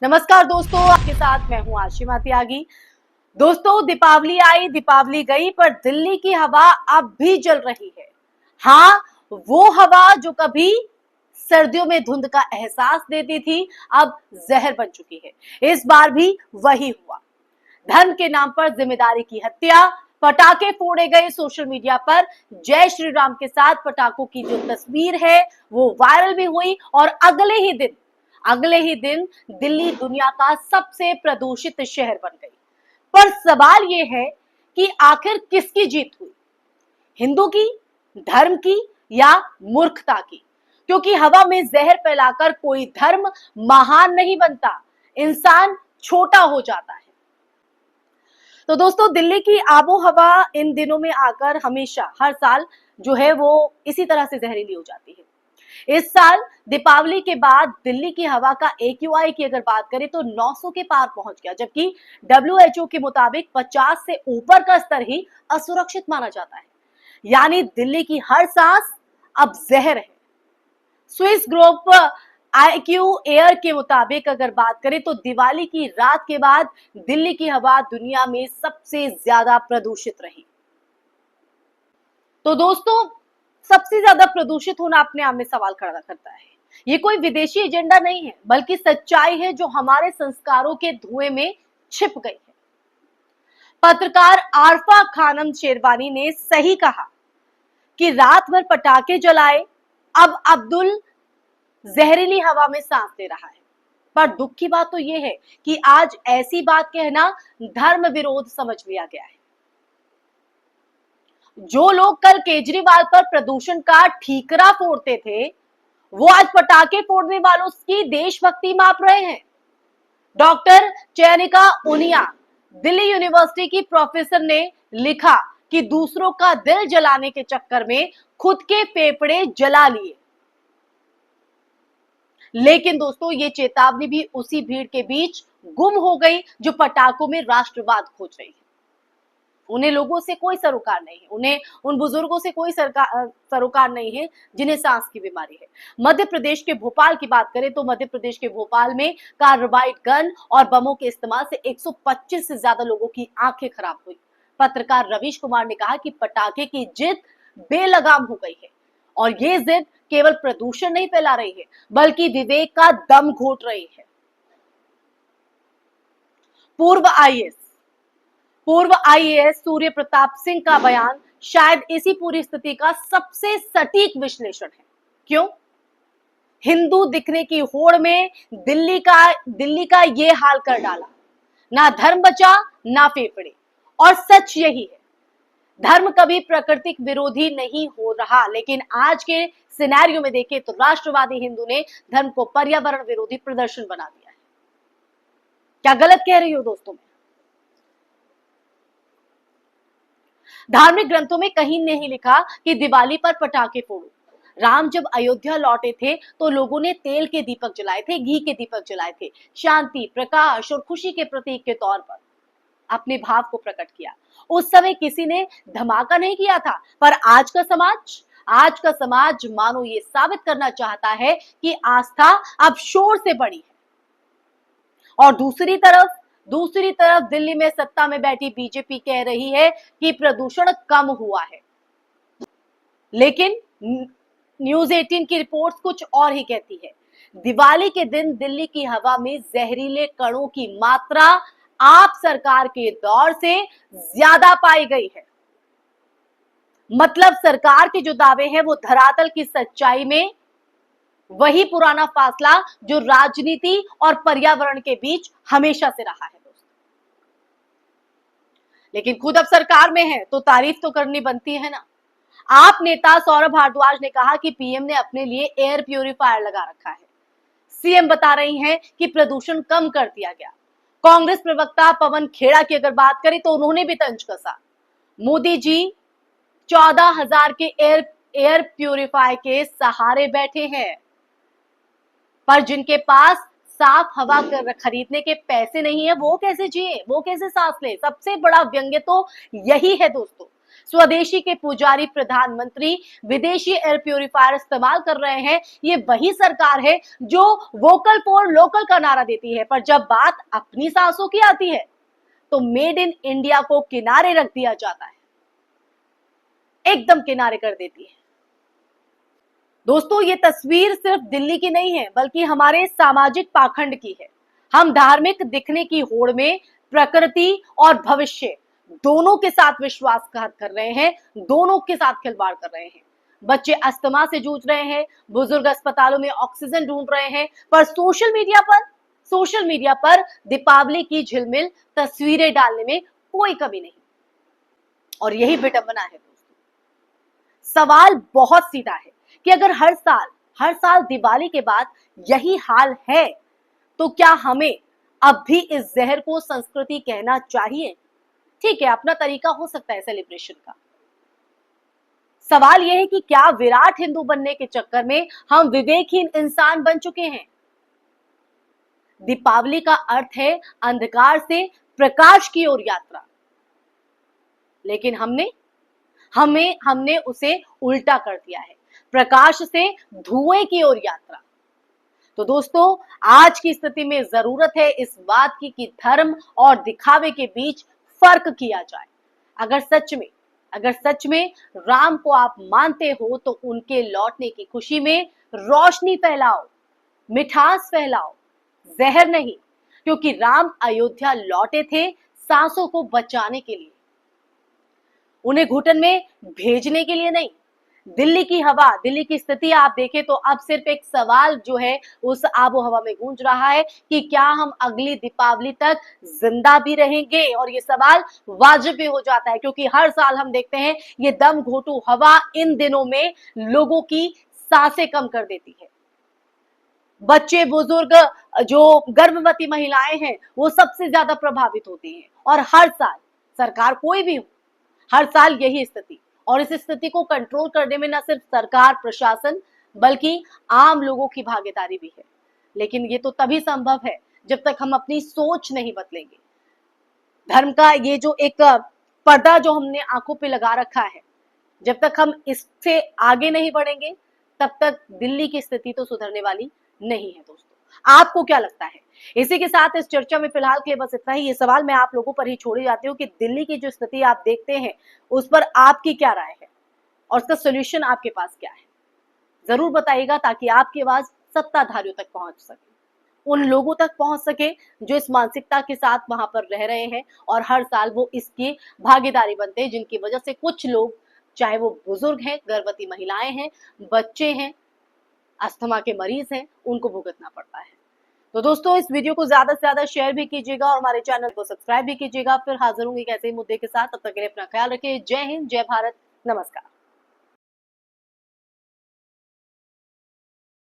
नमस्कार दोस्तों, आपके साथ मैं हूं आशिमा त्यागी। दोस्तों, दीपावली आई, दीपावली गई, पर दिल्ली की हवा अब भी चल रही है। हाँ, वो हवा जो कभी सर्दियों में धुंध का एहसास देती थी, अब जहर बन चुकी है। इस बार भी वही हुआ। धर्म के नाम पर जिम्मेदारी की हत्या, पटाखे फोड़े गए। सोशल मीडिया पर जय श्री राम के साथ पटाखों की जो तस्वीर है वो वायरल भी हुई और अगले ही दिन दिल्ली दुनिया का सबसे प्रदूषित शहर बन गई। पर सवाल यह है कि आखिर किसकी जीत हुई, हिंदू की, धर्म की या मूर्खता की? क्योंकि हवा में जहर फैलाकर कोई धर्म महान नहीं बनता, इंसान छोटा हो जाता है। तो दोस्तों, दिल्ली की आबो हवा इन दिनों में आकर हमेशा हर साल जो है वो इसी तरह से जहरीली हो जाती है। इस साल दीपावली के बाद दिल्ली की हवा का AQI की अगर बात करें तो 900 के पार पहुंच गया, जबकि WHO के मुताबिक 50 से ऊपर का स्तर ही असुरक्षित माना जाता है। यानी दिल्ली की हर सांस अब जहर है। स्विस ग्रुप IQ एयर के मुताबिक अगर बात करें तो दिवाली की रात के बाद दिल्ली की हवा दुनिया में सबसे ज्यादा प्रदूषित रही। तो दोस्तों, सबसे ज्यादा प्रदूषित होना अपने आप में सवाल खड़ा करता है। ये कोई विदेशी एजेंडा नहीं है, बल्कि सच्चाई है जो हमारे संस्कारों के धुएं में छिप गई है। पत्रकार आरफा खानम शेरवानी ने सही कहा कि रात भर पटाखे जलाए, अब अब्दुल जहरीली हवा में सांस ले रहा है। पर दुख की बात तो यह है कि आज ऐसी बात कहना धर्म विरोध समझ लिया गया है। जो लोग कल केजरीवाल पर प्रदूषण का ठीकरा फोड़ते थे, वो आज पटाखे फोड़ने वालों की देशभक्ति माप रहे हैं। डॉक्टर चयनिका उनिया, दिल्ली यूनिवर्सिटी की प्रोफेसर ने लिखा कि दूसरों का दिल जलाने के चक्कर में खुद के फेफड़े जला लिए। लेकिन दोस्तों, ये चेतावनी भी उसी भीड़ के बीच गुम हो गई जो पटाखों में राष्ट्रवाद खोज रही है। उन्हें लोगों से कोई सरोकार नहीं है, उन्हें उन बुजुर्गों से कोई सरोकार नहीं है जिन्हें सांस की बीमारी है। मध्य प्रदेश के भोपाल की बात करें तो मध्य प्रदेश के भोपाल में कार्बाइड गन और बमों के इस्तेमाल से 125 से ज्यादा लोगों की आंखें खराब हुई। पत्रकार रवीश कुमार ने कहा कि पटाखे की जिद बेलगाम हो गई है और ये जिद केवल प्रदूषण नहीं फैला रही है, बल्कि विवेक का दम घोट रही है। पूर्व IAS सूर्य प्रताप सिंह का बयान शायद इसी पूरी स्थिति का सबसे सटीक विश्लेषण है। क्यों? हिंदू दिखने की होड़ में दिल्ली का ये हाल कर डाला। ना धर्म बचा, ना फेफड़े। और सच यही है, धर्म कभी प्राकृतिक विरोधी नहीं हो रहा, लेकिन आज के सिनेरियो में देखें तो राष्ट्रवादी हिंदू ने धर्म को पर्यावरण विरोधी प्रदर्शन बना दिया है। क्या गलत कह रही हो दोस्तों? धार्मिक ग्रंथों में कहीं नहीं लिखा कि दिवाली पर पटाखे फोड़ो। राम जब अयोध्या लौटे थे तो लोगों ने तेल के दीपक जलाए थे, घी के दीपक जलाए थे, शांति, प्रकाश और खुशी के प्रतीक के तौर पर अपने भाव को प्रकट किया। उस समय किसी ने धमाका नहीं किया था। पर आज का समाज मानो ये साबित करना चाहता है कि आस्था अब शोर से बड़ी है। और दूसरी तरफ दिल्ली में सत्ता में बैठी बीजेपी कह रही है कि प्रदूषण कम हुआ है, लेकिन न्यूज़ 18 की रिपोर्ट कुछ और ही कहती है। दिवाली के दिन दिल्ली की हवा में जहरीले कणों की मात्रा आप सरकार के दौर से ज्यादा पाई गई है। मतलब सरकार के जो दावे हैं वो धरातल की सच्चाई में वही पुराना फासला जो राजनीति और पर्यावरण के बीच हमेशा से रहा है दोस्तों। लेकिन खुद अब सरकार में है तो तारीफ तो करनी बनती है ना। आप नेता सौरभ भारद्वाज ने कहा कि PM ने अपने लिए एयर प्यूरिफायर लगा रखा है। CM बता रही हैं कि प्रदूषण कम कर दिया गया। कांग्रेस प्रवक्ता पवन खेड़ा की अगर बात करें तो उन्होंने भी तंज कसा। मोदी जी 14,000 के एयर प्यूरिफायर के सहारे बैठे हैं, पर जिनके पास साफ हवा खरीदने के पैसे नहीं है वो कैसे जिए, वो कैसे सांस ले? सबसे बड़ा व्यंग्य तो यही है दोस्तों। स्वदेशी के पुजारी प्रधानमंत्री विदेशी एयर प्यूरिफायर इस्तेमाल कर रहे हैं। ये वही सरकार है जो वोकल फॉर लोकल का नारा देती है, पर जब बात अपनी सांसों की आती है तो मेड इन इंडिया को किनारे रख दिया जाता है, एकदम किनारे कर देती है। दोस्तों, ये तस्वीर सिर्फ दिल्ली की नहीं है, बल्कि हमारे सामाजिक पाखंड की है। हम धार्मिक दिखने की होड़ में प्रकृति और भविष्य दोनों के साथ विश्वासघात कर रहे हैं, दोनों के साथ खिलवाड़ कर रहे हैं। बच्चे अस्थमा से जूझ रहे हैं, बुजुर्ग अस्पतालों में ऑक्सीजन ढूंढ रहे हैं, पर सोशल मीडिया पर दीपावली की झिलमिल तस्वीरें डालने में कोई कमी नहीं। और यही विडंबना है दोस्तों। सवाल बहुत सीधा है कि अगर हर साल दिवाली के बाद यही हाल है, तो क्या हमें अब भी इस जहर को संस्कृति कहना चाहिए? ठीक है, अपना तरीका हो सकता है सेलिब्रेशन का। सवाल यह है कि क्या विराट हिंदू बनने के चक्कर में हम विवेकहीन इंसान बन चुके हैं? दीपावली का अर्थ है अंधकार से प्रकाश की ओर यात्रा, लेकिन हमने उसे उल्टा कर दिया है, प्रकाश से धुएं की ओर यात्रा। तो दोस्तों, आज की स्थिति में जरूरत है इस बात की कि धर्म और दिखावे के बीच फर्क किया जाए। अगर सच में राम को आप मानते हो तो उनके लौटने की खुशी में रोशनी फैलाओ, मिठास फैलाओ, जहर नहीं। क्योंकि राम अयोध्या लौटे थे सांसों को बचाने के लिए, उन्हें घुटन में भेजने के लिए नहीं। दिल्ली की स्थिति आप देखें तो अब सिर्फ एक सवाल जो है उस आबो हवा में गूंज रहा है कि क्या हम अगली दीपावली तक जिंदा भी रहेंगे। और ये सवाल वाजिब भी हो जाता है, क्योंकि हर साल हम देखते हैं ये दम घोटू हवा इन दिनों में लोगों की सांसें कम कर देती है। बच्चे, बुजुर्ग, जो गर्भवती महिलाएं हैं, वो सबसे ज्यादा प्रभावित होती हैं। और हर साल सरकार कोई भी हो, हर साल यही स्थिति। और इस स्थिति को कंट्रोल करने में न सिर्फ सरकार प्रशासन बल्कि आम लोगों की भागीदारी भी है। लेकिन ये तो तभी संभव है जब तक हम अपनी सोच नहीं बदलेंगे। धर्म का ये जो एक पर्दा जो हमने आंखों पे लगा रखा है, जब तक हम इससे आगे नहीं बढ़ेंगे तब तक दिल्ली की स्थिति तो सुधरने वाली नहीं है। दोस्तों, आपको क्या लगता है? इसी के साथ इस चर्चा में फिलहाल के लिए बस इतना ही। ये सवाल मैं आप लोगों पर ही छोड़ी जाती हूँ कि दिल्ली की जो स्थिति आप देखते हैं उस पर आपकी क्या राय है और उसका सोल्यूशन आपके पास क्या है, जरूर बताइएगा, ताकि आपकी आवाज सत्ताधारियों तक पहुंच सके, उन लोगों तक पहुंच सके जो इस मानसिकता के साथ वहां पर रह रहे हैं और हर साल वो इसकी भागीदारी बनते हैं, जिनकी वजह से कुछ लोग, चाहे वो बुजुर्ग हैं, गर्भवती महिलाएं हैं, बच्चे हैं, अस्थमा के मरीज हैं, उनको भुगतना पड़ता है। तो दोस्तों, इस वीडियो को ज्यादा से ज्यादा शेयर भी कीजिएगा और हमारे चैनल को सब्सक्राइब भी कीजिएगा। फिर हाजिर होंगे एक ऐसे ही मुद्दे के साथ, तब तक के लिए अपना ख्याल रखिए। जय हिंद, जय भारत, नमस्कार।